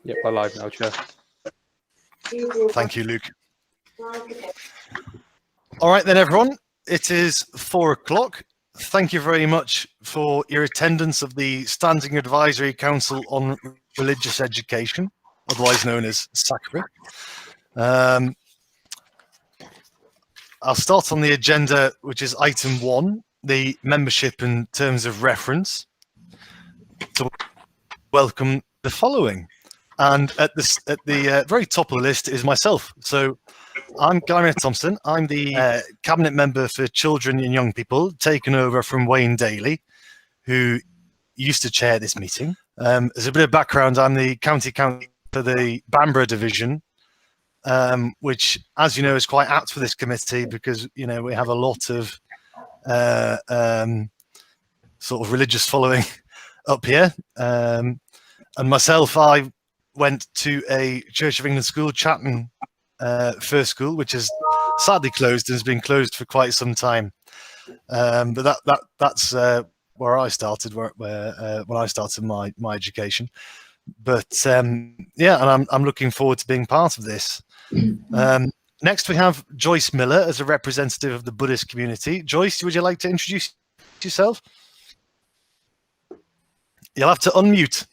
Yep, we're live now, Chair. Thank you, Luke. All right then, everyone. It is 4 o'clock. Thank you very much for your attendance of the Standing Advisory Council on Religious Education, otherwise known as SACRE. I'll start on the agenda, which is item 1, the membership and terms of reference. To welcome the following. And at the very top of the list is myself. So I'm Guy Thompson. I'm the Cabinet Member for Children and Young People, taken over from Wayne Daly, who used to chair this meeting. As a bit of background, I'm the County Councillor for the Bamborough Division, which, as you know, is quite apt for this committee because, you know, we have a lot of sort of religious following up here. And myself, I went to a Church of England school, Chatton First School, which is sadly closed and has been closed for quite some time. But that's where I started, when I started my education. But yeah, and I'm looking forward to being part of this. Next, we have Joyce Miller as a representative of the Buddhist community. Joyce, would you like to introduce yourself? You'll have to unmute.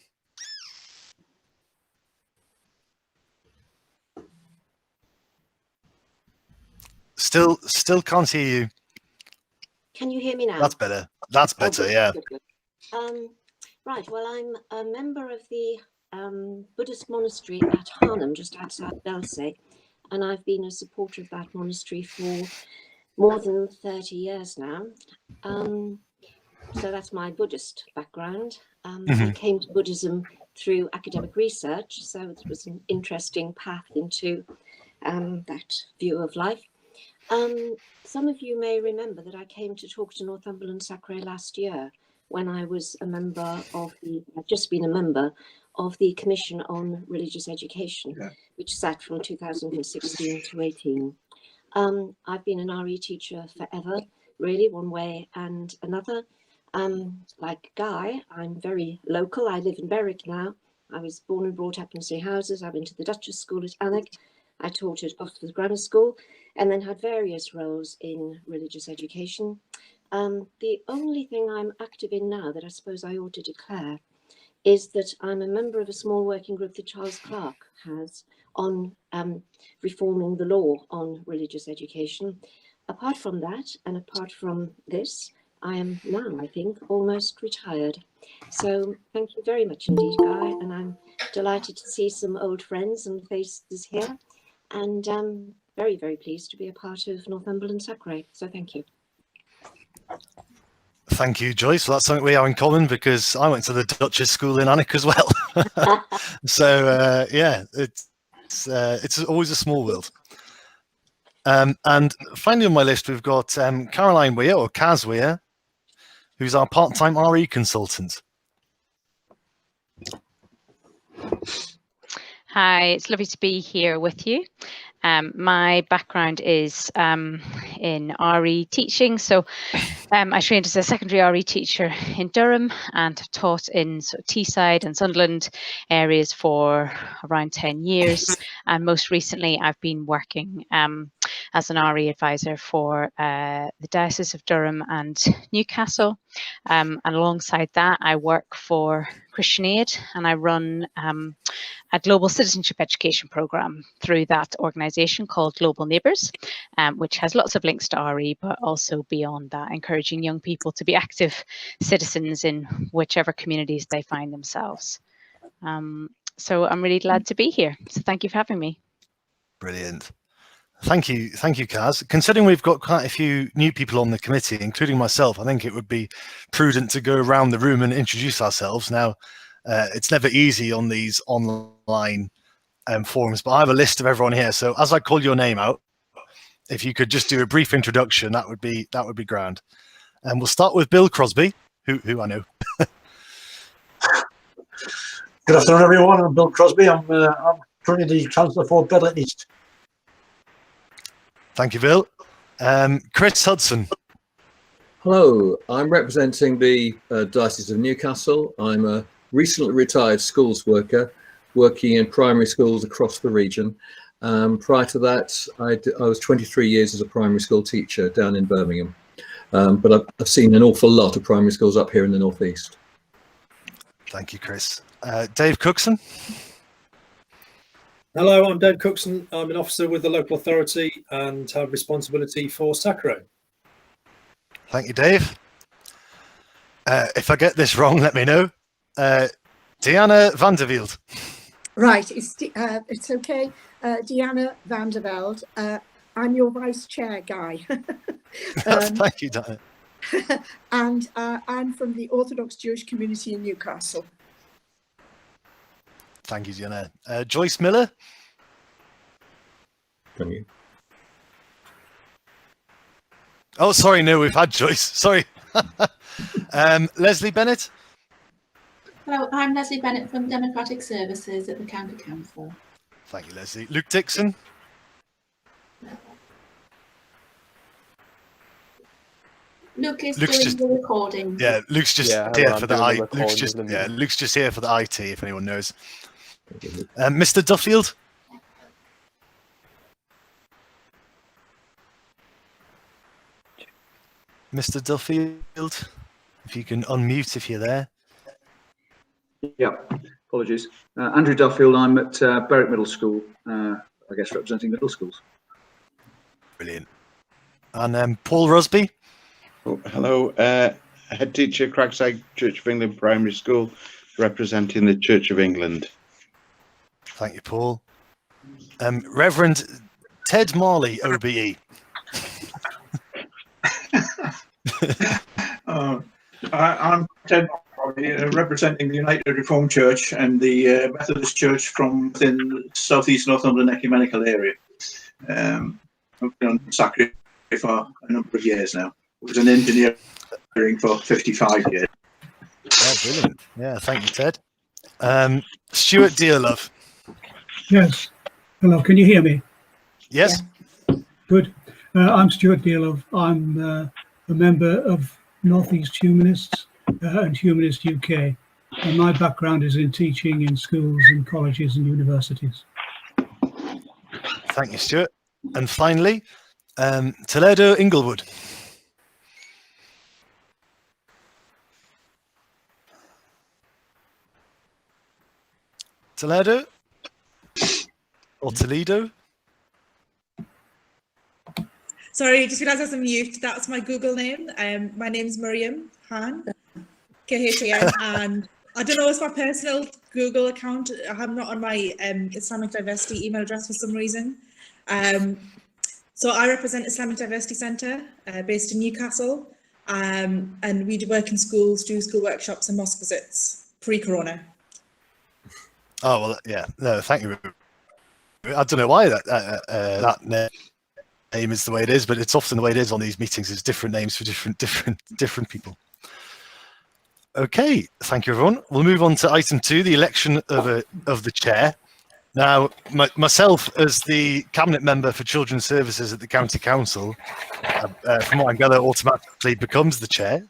Still can't hear you. Can you hear me now? That's better. That's better, okay, yeah. Good. Right, well, I'm a member of the Buddhist monastery at Harnham, just outside Belsay, and I've been a supporter of that monastery for more than 30 years now. So that's my Buddhist background. I came to Buddhism through academic research, so it was an interesting path into that view of life. Some of you may remember that I came to talk to Northumberland SACRE last year when I was a member of I've just been a member of the Commission on Religious Education, which sat from 2016 to 18. I've been an RE teacher forever, really, one way and another. Like Guy, I'm very local. I live in Berwick now. I was born and brought up in St Houses. I went to the Duchess School at Alnwick. I taught at Oxford Grammar School and then had various roles in religious education. The only thing I'm active in now that I suppose I ought to declare is that I'm a member of a small working group that Charles Clarke has on reforming the law on religious education. Apart from that, and apart from this, I am now, I think, almost retired. So thank you very much indeed, Guy, and I'm delighted to see some old friends and faces here, and very, very pleased to be a part of Northumberland SACRE. So thank you. Thank you, Joyce. Well, that's something we have in common because I went to the Duchess School in Alnwick as well. So yeah, it's always a small world. And finally on my list, we've got Caroline Weir, or Kaz Weir, who's our part-time RE consultant. Hi, it's lovely to be here with you. My background is in RE teaching, so I trained as a secondary RE teacher in Durham and taught in sort of Teesside and Sunderland areas for around 10 years. And most recently, I've been working as an RE advisor for the Diocese of Durham and Newcastle. And alongside that, I work for Christian Aid, and I run a global citizenship education program through that organisation called Global Neighbours, which has lots of links to RE, but also beyond that, encouraging young people to be active citizens in whichever communities they find themselves. So I'm really glad to be here. So thank you for having me. Brilliant. Thank you, Kaz. Considering we've got quite a few new people on the committee, including myself, I think it would be prudent to go around the room and introduce ourselves. Now, it's never easy on these online forums, but I have a list of everyone here. So as I call your name out, if you could just do a brief introduction, that would be grand. And we'll start with Bill Crosby, who I know. Good afternoon, everyone. I'm Bill Crosby. I'm currently the Chancellor for Bedlett East. Thank you, Bill. Chris Hudson. Hello, I'm representing the Diocese of Newcastle. I'm a recently retired schools worker working in primary schools across the region. Prior to that, I was 23 years as a primary school teacher down in Birmingham. But I've seen an awful lot of primary schools up here in the northeast. Thank you, Chris. Dave Cookson. Hello, I'm Dave Cookson. I'm an officer with the local authority and have responsibility for SACRE. Thank you, Dave. If I get this wrong, let me know. Deanna Vanderveld. Right, it's okay. Deanna Vanderveld. I'm your vice chair, Guy. Thank you, Diana. And I'm from the Orthodox Jewish community in Newcastle. Thank you, Diana. Joyce Miller. Can you? Oh, sorry, no, we've had Joyce. Sorry. Leslie Bennett. Hello, I'm Leslie Bennett from Democratic Services at the County Council. Thank you, Leslie. Luke Dixon. Luke is Luke's doing just- the recording. Yeah, Luke's just Yeah, here hello, for I'm the doing I. the recording, Luke's just isn't he? Luke's just here for the IT. If anyone knows. Mr. Duffield. Mr. Duffield, if you can unmute if you're there. Yeah, apologies. Andrew Duffield, I'm at Berwick Middle School, I guess representing middle schools. Brilliant. And Paul Rusby. Oh, hello, head teacher, Cragside Church of England Primary School, representing the Church of England. Thank you, Paul. Reverend Ted Marley, OBE. I'm Ted Marley, representing the United Reformed Church and the Methodist Church from within South East Northumberland ecumenical area. I've been on SACRE for a number of years now. I was an engineer for 55 years. Yeah, brilliant. Yeah, thank you, Ted. Stuart Dearlove. Yes. Hello, can you hear me? Yes. Good. I'm Stuart Dearlove. I'm a member of North East Humanists and Humanist UK. And my background is in teaching in schools and colleges and universities. Thank you, Stuart. And finally, Toledo Inglewood. Toledo or Toledo? Sorry, just realised I was on mute. That's my Google name. My name's Miriam Han, KHAN, and I don't know, it's my personal Google account. I'm not on my Islamic Diversity email address for some reason. So I represent Islamic Diversity Centre based in Newcastle, and we do work in schools, do school workshops and mosque visits pre-corona. Oh, well, yeah. No, thank you. I don't know why that name is the way it is, but it's often the way it is on these meetings. There's different names for different people. Okay, thank you, everyone. We'll move on to item 2, the election of the chair. Now, myself as the cabinet member for Children's Services at the County Council, from what I gather, automatically becomes the chair.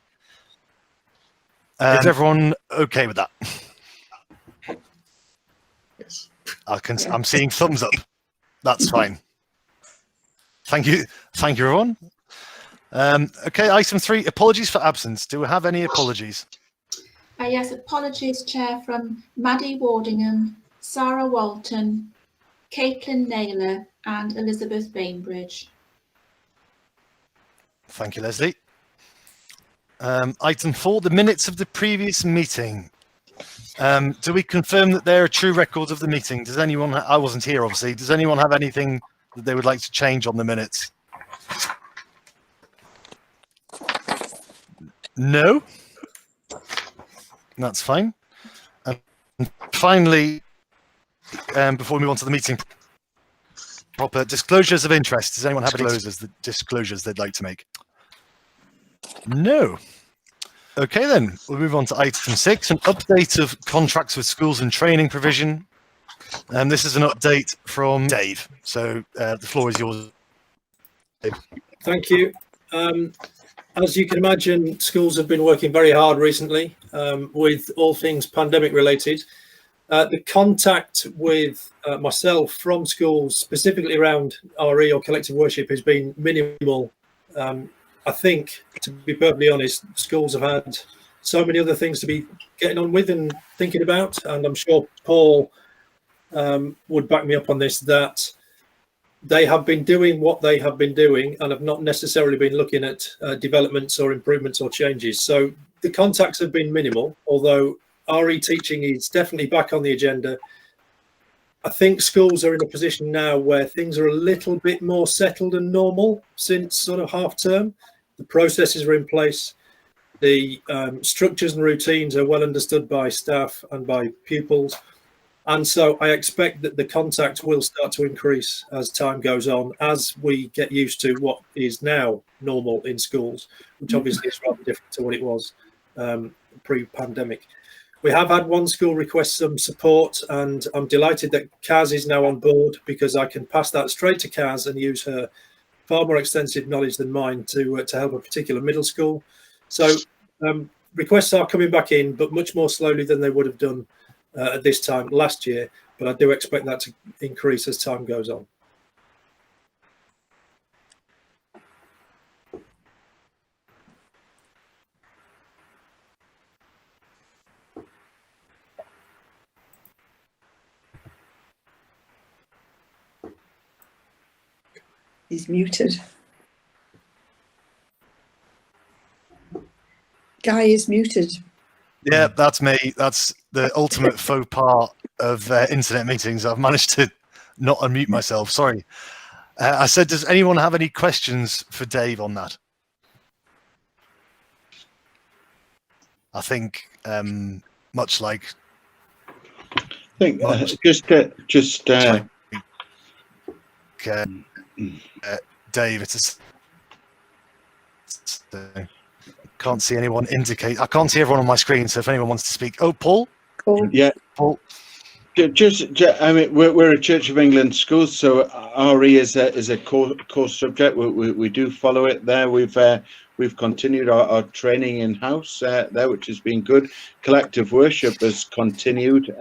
Is everyone okay with that? Yes. I'm seeing thumbs up. That's fine. Thank you, everyone. Okay, item 3, apologies for absence. Do we have any apologies? Yes, apologies, Chair, from Maddie Wardingham, Sarah Walton, Caitlin Naylor and Elizabeth Bainbridge. Thank you, Leslie. Item 4, the minutes of the previous meeting. Do we confirm that they're a true record of the meeting? Does anyone, I wasn't here obviously, does anyone have anything that they would like to change on the minutes? No? That's fine. And finally, before we move on to the meeting, proper disclosures of interest. Does anyone have any disclosures they'd like to make? No. Okay, then we'll move on to item 6, an update of contracts with schools and training provision. This is an update from Dave. So the floor is yours, Dave. Thank you. As you can imagine, schools have been working very hard recently with all things pandemic related. The contact with myself from schools, specifically around RE or collective worship, has been minimal. I think, to be perfectly honest, schools have had so many other things to be getting on with and thinking about, and I'm sure Paul would back me up on this, that they have been doing what they have been doing and have not necessarily been looking at developments or improvements or changes. So the contacts have been minimal, although RE teaching is definitely back on the agenda. I think schools are in a position now where things are a little bit more settled and normal since sort of half term. The processes are in place. The structures and routines are well understood by staff and by pupils. And so I expect that the contact will start to increase as time goes on, as we get used to what is now normal in schools, which obviously is rather different to what it was pre-pandemic. We have had one school request some support, and I'm delighted that Kaz is now on board, because I can pass that straight to Kaz and use her far more extensive knowledge than mine to help a particular middle school. So requests are coming back in, but much more slowly than they would have done at this time last year, but I do expect that to increase as time goes on. He's muted. Guy is muted. Yeah, that's me. That's the ultimate faux pas of internet meetings. I've managed to not unmute myself. Sorry. I said, does anyone have any questions for Dave on that? I think much like. I think Dave, it's can't see anyone indicate. I can't see everyone on my screen. So if anyone wants to speak, oh, Paul. Yeah, Paul. I mean, we're a Church of England school, so RE is a core subject. We do follow it there. We've continued our training in house there, which has been good. Collective worship has continued.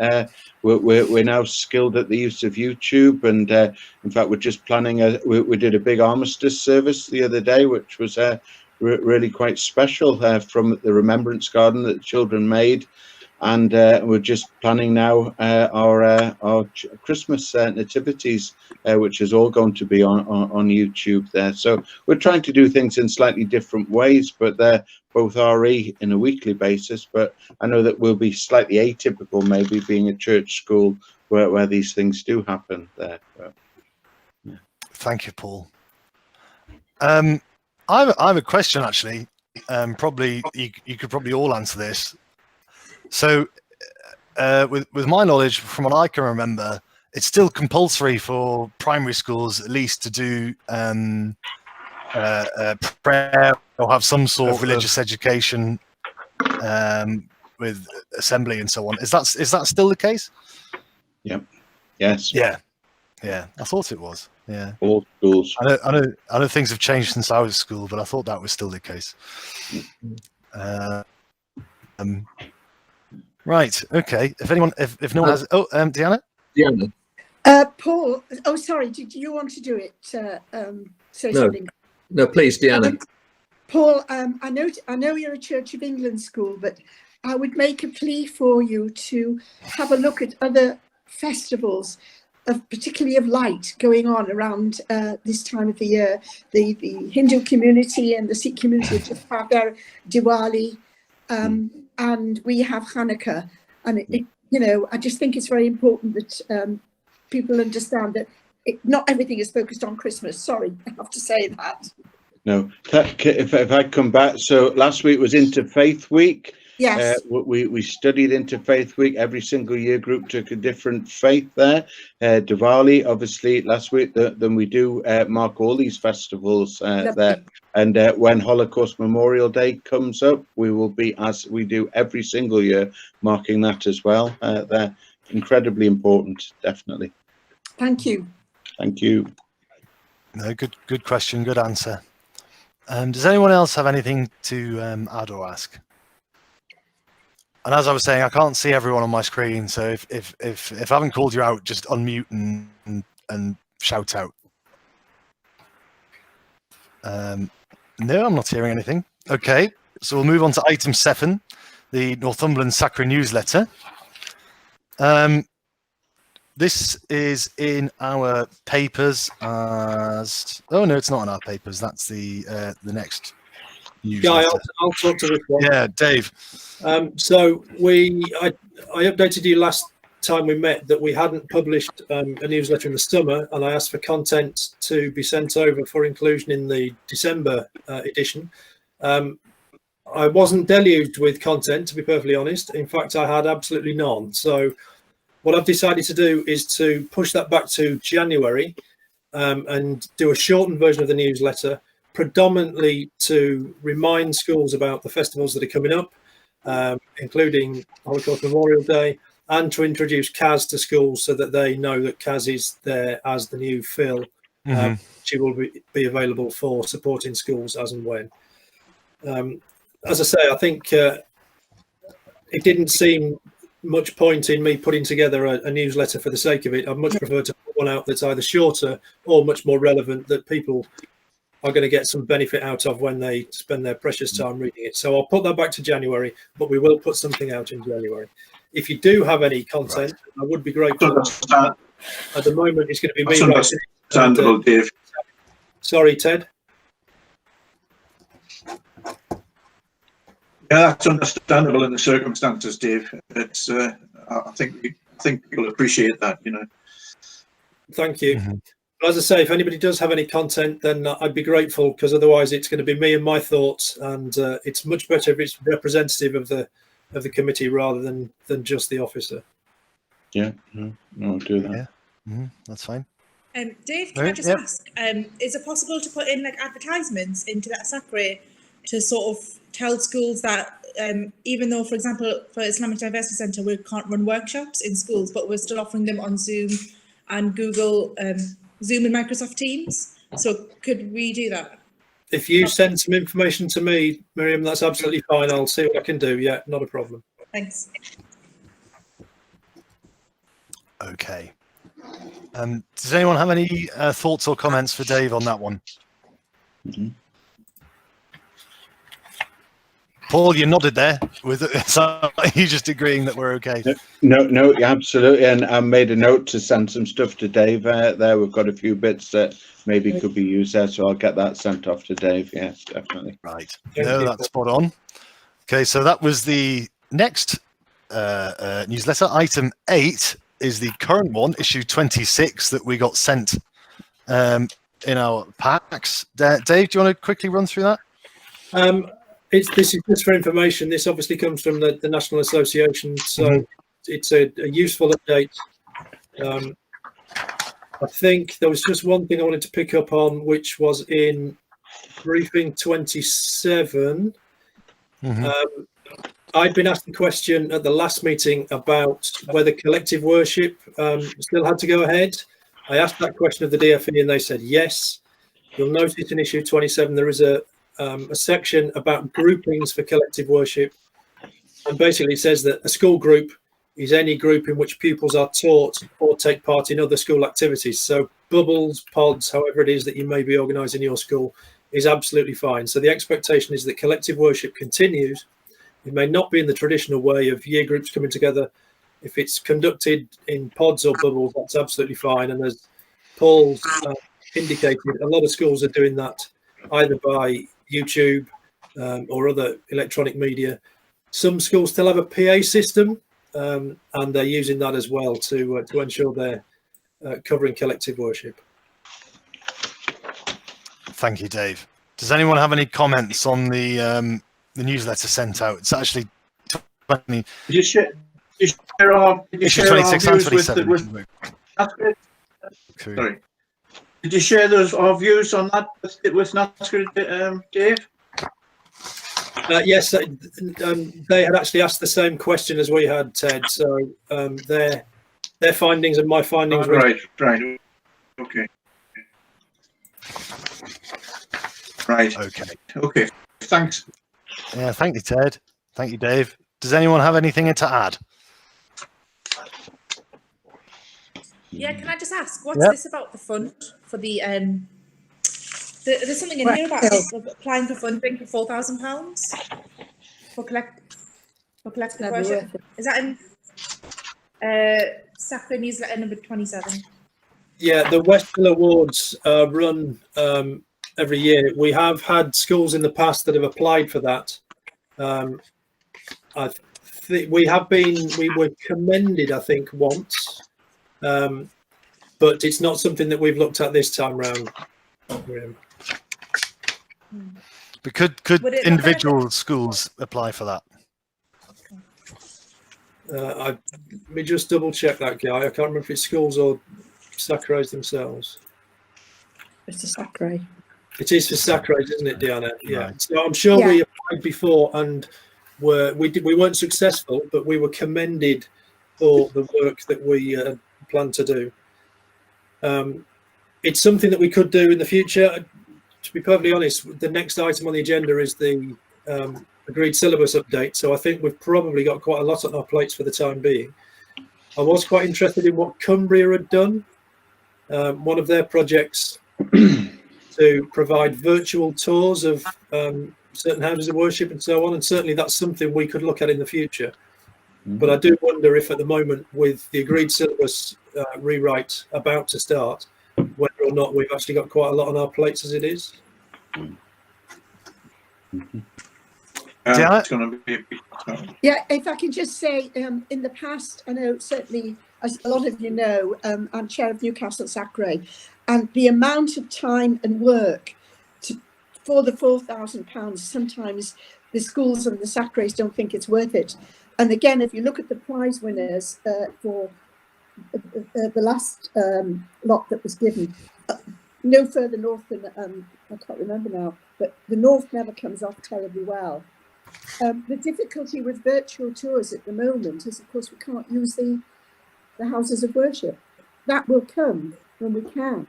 We're now skilled at the use of YouTube, and in fact, we're just planning. We did a big armistice service the other day, which was really quite special from the Remembrance Garden that the children made. And we're just planning now our Christmas nativities, which is all going to be on YouTube there. So we're trying to do things in slightly different ways, but they're both RE in a weekly basis. But I know that we'll be slightly atypical, maybe being a church school where these things do happen there. But, yeah. Thank you, Paul. I have a question, actually. Probably you could probably all answer this. So, with my knowledge, from what I can remember, it's still compulsory for primary schools, at least, to do prayer or have some sort of religious education with assembly and so on. Is that still the case? Yep. Yes. Yeah. Yeah. I thought it was. Yeah. All schools. I know things have changed since I was at school, but I thought that was still the case. Right. Okay. If anyone, if no one has, Deanna. Paul. Oh, sorry. Did you want to do it? Say No. something. No, please, Deanna. Paul. I know you're a Church of England school, but I would make a plea for you to have a look at other festivals, particularly of light, going on around this time of the year. The Hindu community and the Sikh community have just had their Diwali. And we have Hanukkah, and I just think it's very important that people understand that not everything is focused on Christmas. Sorry, I have to say that. No, if I come back, so last week was Interfaith Week. Yes. We studied Interfaith Week. Every single year group took a different faith there. Diwali, obviously, last week. Then we do mark all these festivals there. And when Holocaust Memorial Day comes up, we will be, as we do every single year, marking that as well. They're incredibly important, definitely. Thank you. Thank you. No, good question, good answer. Does anyone else have anything to add or ask? And as I was saying, I can't see everyone on my screen, so if I haven't called you out, just unmute and shout out. No, I'm not hearing anything. Okay, so we'll move on to item 7, the Northumberland SACRE newsletter. This is in our papers as... Oh, no, it's not in our papers. That's the next newsletter. Yeah, I'll talk to this one. Yeah, Dave. So I updated you last time we met that we hadn't published a newsletter in the summer, and I asked for content to be sent over for inclusion in the December edition. I wasn't deluged with content, to be perfectly honest. In fact, I had absolutely none. So what I've decided to do is to push that back to January and do a shortened version of the newsletter, predominantly to remind schools about the festivals that are coming up, including Holocaust Memorial Day, and to introduce CAS to schools so that they know that CAS is there as the new fill. She will be available for supporting schools as and when. As I say, I think it didn't seem much point in me putting together a newsletter for the sake of it. I'd much prefer to put one out that's either shorter or much more relevant, that people are going to get some benefit out of when they spend their precious time reading it. So I'll put that back to January, but we will put something out in January. If you do have any content, I would be grateful. At the moment, it's going to be me. Understandable, Dave. Sorry, Ted. Yeah, that's understandable in the circumstances, Dave. It's I think you'll appreciate that, you know. Thank you. But as I say, if anybody does have any content, then I'd be grateful, because otherwise it's going to be me and my thoughts, and it's much better if it's representative of the committee rather than just the officer. Yeah, no, I'll do that. Yeah, that's fine. Dave, can I just ask, is it possible to put in like advertisements into that SACRE to sort of tell schools that even though, for example, for Islamic Diversity Centre, we can't run workshops in schools, but we're still offering them on Zoom and Google, Zoom and Microsoft Teams. So could we do that? If you send some information to me, Miriam, that's absolutely fine. I'll see what I can do. Yeah, not a problem. Thanks. Okay. Does anyone have any thoughts or comments for Dave on that one? Paul, you nodded there. So are you just agreeing that we're okay? No, yeah, absolutely. And I made a note to send some stuff to Dave there. We've got a few bits that maybe could be used there, so I'll get that sent off to Dave. Yes, definitely. Right. No, that's spot on. Okay, so that was the next newsletter. Item 8 is the current one, issue 26, that we got sent in our packs. Dave, do you want to quickly run through that? This is just for information. This obviously comes from the National Association, so it's a useful update. I think there was just one thing I wanted to pick up on, which was in briefing 27. I'd been asked the question at the last meeting about whether collective worship still had to go ahead. I asked that question of the DFE and they said yes. You'll notice in issue 27 there is a section about groupings for collective worship, and basically it says that a school group is any group in which pupils are taught or take part in other school activities. So bubbles, pods, however it is that you may be organising your school, is absolutely fine. So the expectation is that collective worship continues. It may not be in the traditional way of year groups coming together. If it's conducted in pods or bubbles, that's absolutely fine. And as Paul indicated, a lot of schools are doing that either by YouTube or other electronic media. Some schools still have a PA system, and they're using that as well to ensure they're covering collective worship. Thank you, Dave. Does anyone have any comments on the newsletter sent out? It's actually 20. Did you share our views with sorry. Did you share our views on that with NASCRE, Dave? Yes, they had actually asked the same question as we had, Ted. So their findings and my findings. Right. Okay. Right. Okay. Okay. Thanks. Yeah. Thank you, Ted. Thank you, Dave. Does anyone have anything to add? Yeah, can I just ask, what's Yep. this about the fund for the there's something in here about applying for funding for £4,000 for collective Never worship. worth it. Is that in SACRE newsletter number 27? Yeah, the Westfield Awards run every year. We have had schools in the past that have applied for that. I think we were commended, I think, once, but it's not something that we've looked at this time round. But could individual schools apply for that? Let me just double check that, guy. I can't remember if it's schools or SACREs themselves. It's a SACRE. It is for SACREs, isn't it, Diana? Yeah. Right. So I'm sure we applied before and we weren't successful, but we were commended for the work that we plan to do. It's something that we could do in the future. To be perfectly honest, the next item on the agenda is the agreed syllabus update. So I think we've probably got quite a lot on our plates for the time being. I was quite interested in what Cumbria had done. One of their projects to provide virtual tours of certain houses of worship and so on. And certainly that's something we could look at in the future. But I do wonder if at the moment, with the agreed syllabus rewrite about to start, whether or not we've actually got quite a lot on our plates as it is. It's going to be a big Yeah, if I can just say, in the past, I know certainly, as a lot of you know, I'm chair of Newcastle SACRE, and the amount of time and work for the £4,000, sometimes the schools and the SACREs don't think it's worth it. And again, if you look at the prize winners for the last lot that was given, no further north than, I can't remember now, but the north never comes off terribly well. The difficulty with virtual tours at the moment is, of course, we can't use the houses of worship. That will come when we can.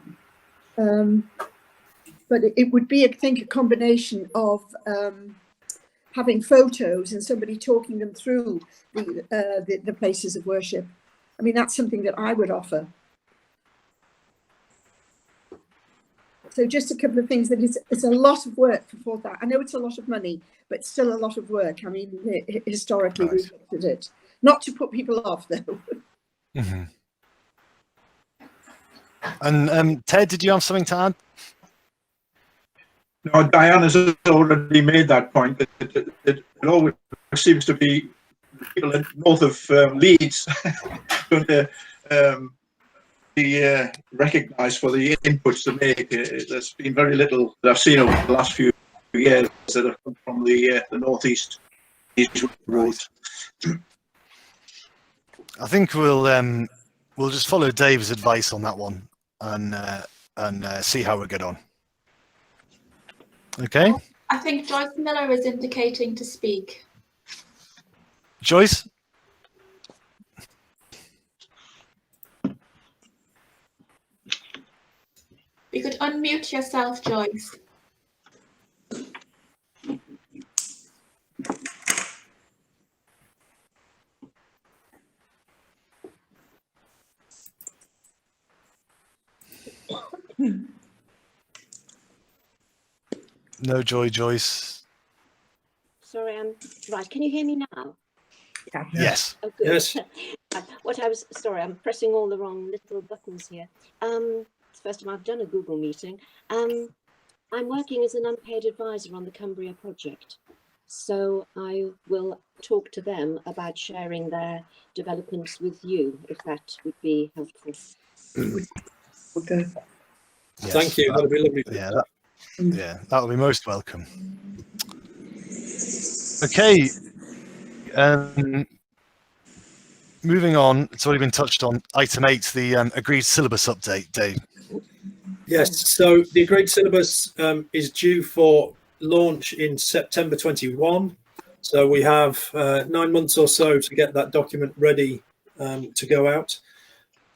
But it would be, I think, a combination of having photos and somebody talking them through the places of worship. I mean, that's something that I would offer. So just a couple of things that it's a lot of work for that. I know it's a lot of money, but still a lot of work. I mean, historically, we've looked at it. Not to put people off, though. Mm-hmm. And Ted, did you have something to add? No, Diana's already made that point. That it always seems to be people north of Leeds going to be recognised for the inputs they make. There's been very little that I've seen over the last few years that have come from the northeast roads. I think we'll just follow Dave's advice on that one and see how we get on. Okay. I think Joyce Miller is indicating to speak. Joyce? You could unmute yourself, Joyce. No joy, Joyce. Sorry, right. Can you hear me now? Yes. Oh, good. Yes. I'm pressing all the wrong little buttons here. It's the first time I've done a Google meeting. I'm working as an unpaid advisor on the Cumbria project. So I will talk to them about sharing their developments with you, if that would be helpful. Okay. Yes, Thank you. That'll be lovely. Yeah, that'll be most welcome. Okay. Moving on, it's already been touched on. Item 8, the agreed syllabus update, Dave. Yes, so the agreed syllabus is due for launch in September 21. So we have 9 months or so to get that document ready to go out.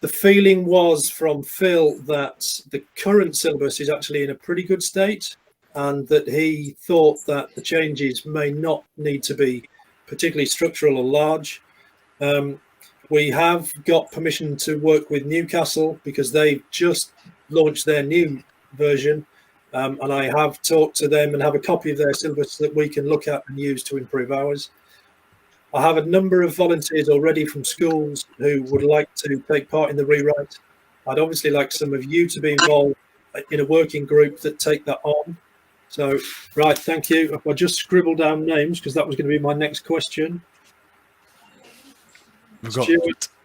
The feeling was from Phil that the current syllabus is actually in a pretty good state and that he thought that the changes may not need to be particularly structural or large. We have got permission to work with Newcastle because they've just launched their new version, and I have talked to them and have a copy of their syllabus that we can look at and use to improve ours. I have a number of volunteers already from schools who would like to take part in the rewrite. I'd obviously like some of you to be involved in a working group that take that on. So, right, thank you. I just scribbled down names because that was going to be my next question. We've got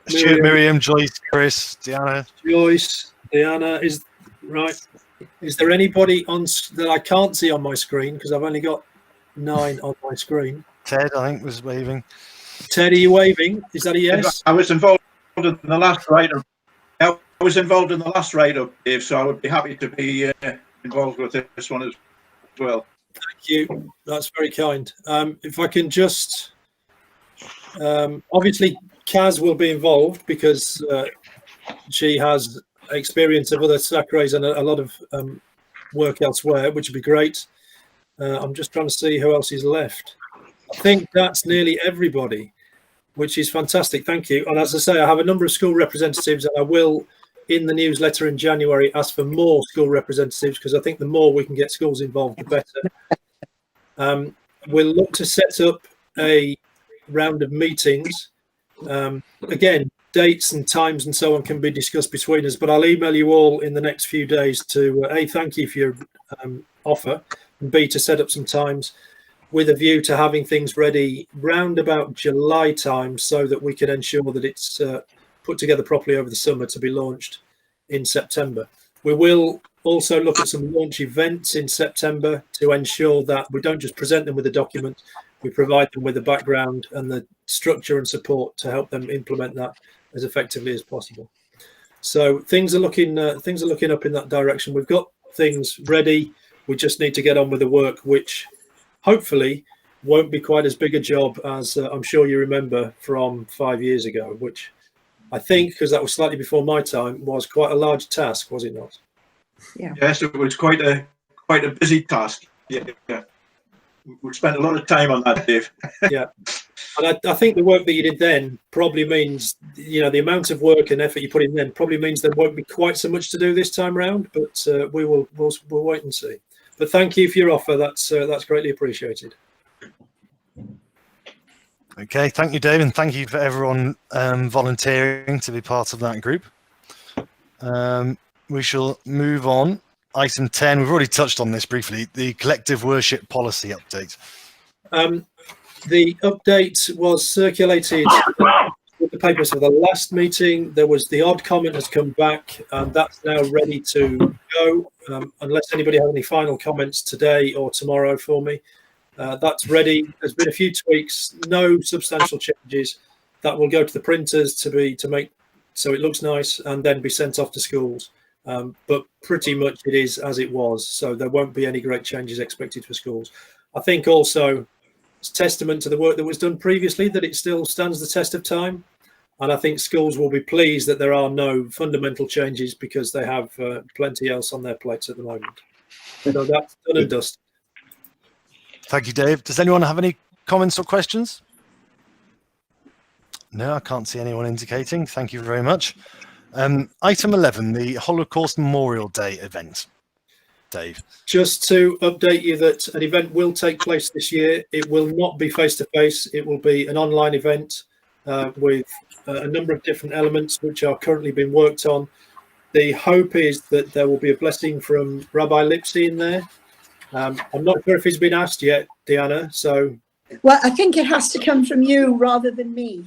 Stuart, Miriam, Joyce, Chris, Diana. Joyce, Diana, is right. Is there anybody on that I can't see on my screen because I've only got 9 on my screen? Ted, I think, was waving. Ted, are you waving? Is that a yes? I was involved in the last write-up. I was involved in the last write-up, Dave, so I would be happy to be involved with this one as well. Thank you. That's very kind. If I can just, obviously, Kaz will be involved because she has experience of other SACREs and a lot of work elsewhere, which would be great. I'm just trying to see who else is left. I think that's nearly everybody, which is fantastic. Thank you. And as I say, I have a number of school representatives, and I will, in the newsletter in January, ask for more school representatives because I think the more we can get schools involved, the better. We'll look to set up a round of meetings. Again, dates and times and so on can be discussed between us, but I'll email you all in the next few days to A, thank you for your offer, and B, to set up some times with a view to having things ready round about July time so that we can ensure that it's put together properly over the summer to be launched in September. We will also look at some launch events in September to ensure that we don't just present them with a document, we provide them with the background and the structure and support to help them implement that as effectively as possible. So things are looking up in that direction. We've got things ready. We just need to get on with the work, which hopefully won't be quite as big a job as I'm sure you remember from 5 years ago, which I think, because that was slightly before my time, was quite a large task, was it not? Yeah. Yes, it was quite a busy task. Yeah. We spent a lot of time on that, Dave. Yeah. And I think the work that you did then probably means, you know, the amount of work and effort you put in then probably means there won't be quite so much to do this time round, but we'll wait and see. But thank you for your offer. That's greatly appreciated. Okay, thank you, Dave, and thank you for everyone volunteering to be part of that group. We shall move on. Item 10, we've already touched on this briefly, the collective worship policy update. The update was circulated with the papers for the last meeting. There was the odd comment has come back, and that's now ready to go, unless anybody has any final comments today or tomorrow for me. That's ready. There's been a few tweaks, no substantial changes. That will go to the printers to make so it looks nice and then be sent off to schools. But pretty much it is as it was, so there won't be any great changes expected for schools. I think also it's testament to the work that was done previously that it still stands the test of time, and I think schools will be pleased that there are no fundamental changes because they have plenty else on their plates at the moment. So that's done and dusted. Thank you, Dave. Does anyone have any comments or questions? No, I can't see anyone indicating. Thank you very much. Item 11, the Holocaust Memorial Day event. Dave. Just to update you that an event will take place this year. It will not be face-to-face. It will be an online event with a number of different elements which are currently being worked on. The hope is that there will be a blessing from Rabbi Lipsy in there. I'm not sure if he's been asked yet, Diana. So, well, I think it has to come from you rather than me.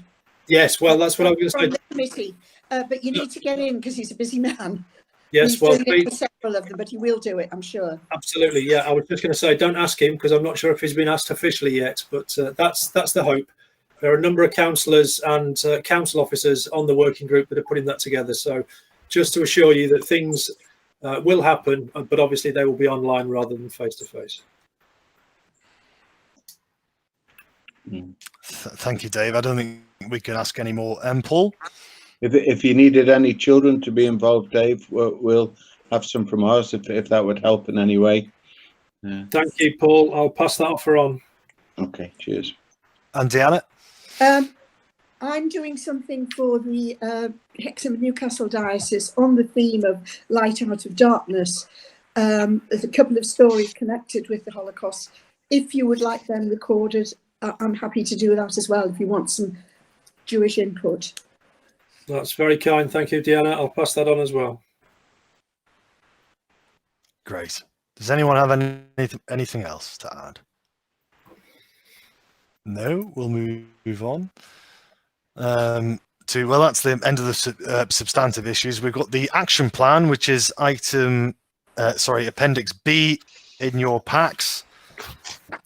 Yes, well, that's what I was going to say. Committee, but you need to get in because he's a busy man. Yes, he's well, doing it for several of them, but he will do it, I'm sure. Absolutely, yeah. I was just going to say, don't ask him because I'm not sure if he's been asked officially yet. But that's the hope. There are a number of councillors and council officers on the working group that are putting that together. So, just to assure you that things will happen, but obviously they will be online rather than face to face. Thank you, Dave. I don't think we can ask any more. Paul? If you needed any children to be involved, Dave, we'll have some from us if that would help in any way. Thank you, Paul. I'll pass that offer on. Okay, cheers. And Deanna? I'm doing something for the Hexham and Newcastle Diocese on the theme of light out of darkness. There's a couple of stories connected with the Holocaust. If you would like them recorded, I'm happy to do that as well if you want some Jewish input. That's very kind. Thank you, Deanna. I'll pass that on as well. Great. Does anyone have anything else to add? No, we'll move on. Well, that's the end of the substantive issues. We've got the action plan, which is Appendix B in your packs.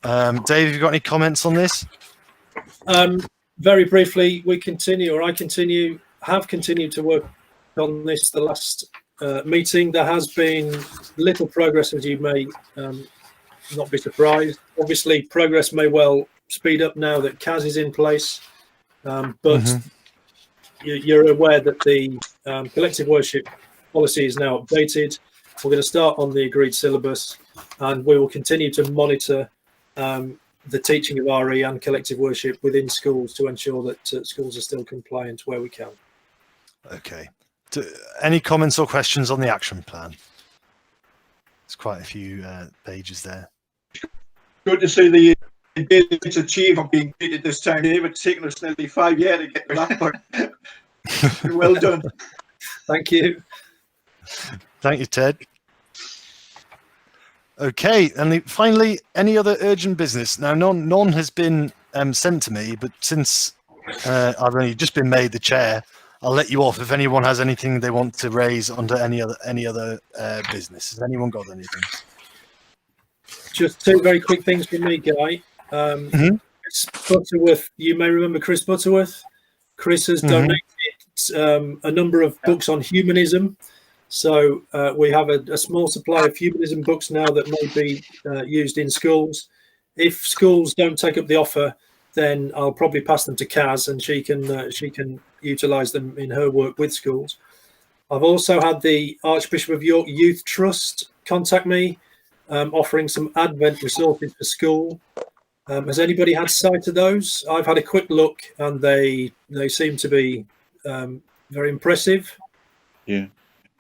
Dave, have you got any comments on this? Very briefly, I have continued to work on this the last meeting. There has been little progress, as you may not be surprised. Obviously, progress may well speed up now that CAS is in place, but you're aware that the collective worship policy is now updated. We're going to start on the agreed syllabus, and we will continue to monitor the teaching of RE and collective worship within schools to ensure that schools are still compliant where we can. Okay. Any comments or questions on the action plan? There's quite a few pages there. Good to see the it's achieved on being completed this time, Dave. It's taken us nearly 5 years to get to that point. Well done. Thank you. Thank you, Ted. Okay, and finally, any other urgent business? Now, none has been sent to me, but since I've only just been made the chair, I'll let you off if anyone has anything they want to raise under any other business. Has anyone got anything? Just two very quick things from me, Guy. Chris Butterworth, you may remember Chris Butterworth. Chris has donated a number of books on humanism. So we have a small supply of humanism books now that may be used in schools. If schools don't take up the offer, then I'll probably pass them to Kaz, and she can utilise them in her work with schools. I've also had the Archbishop of York Youth Trust contact me, offering some Advent resources for school. Has anybody had sight of those? I've had a quick look, and they seem to be very impressive. Yeah.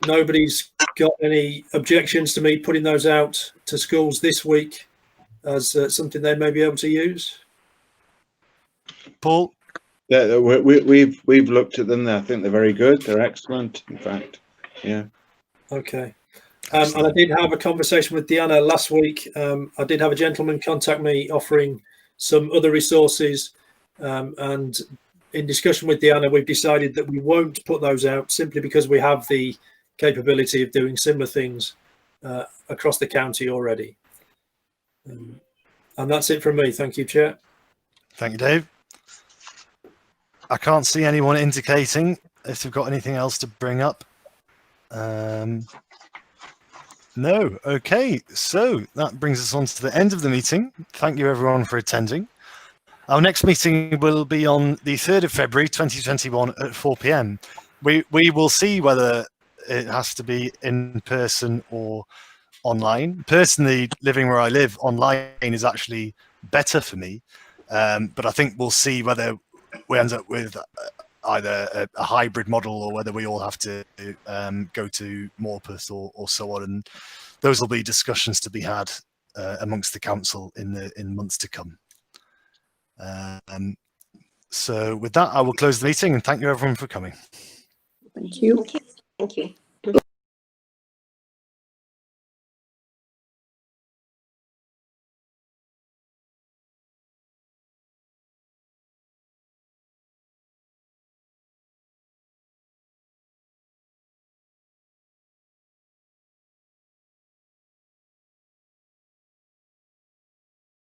Nobody's got any objections to me putting those out to schools this week as something they may be able to use. Paul? Yeah, we've looked at them. I think they're very good. They're excellent, in fact. Yeah. Okay. And I did have a conversation with Deanna last week. I did have a gentleman contact me offering some other resources, and in discussion with Deanna, we've decided that we won't put those out simply because we have the capability of doing similar things across the county already. And that's it from me. Thank you, Chair. Thank you, Dave. I can't see anyone indicating if they've got anything else to bring up. No. Okay, so that brings us on to the end of the meeting. Thank you everyone for attending. Our next meeting will be on the 3rd of February 2021 at 4 p.m. We will see whether it has to be in person or online. Personally, living where I live, online is actually better for me. But I think we'll see whether we end up with either a hybrid model or whether we all have to go to Morpeth or so on. And those will be discussions to be had amongst the council in months to come. So with that, I will close the meeting and thank you everyone for coming. Thank you. Thank you.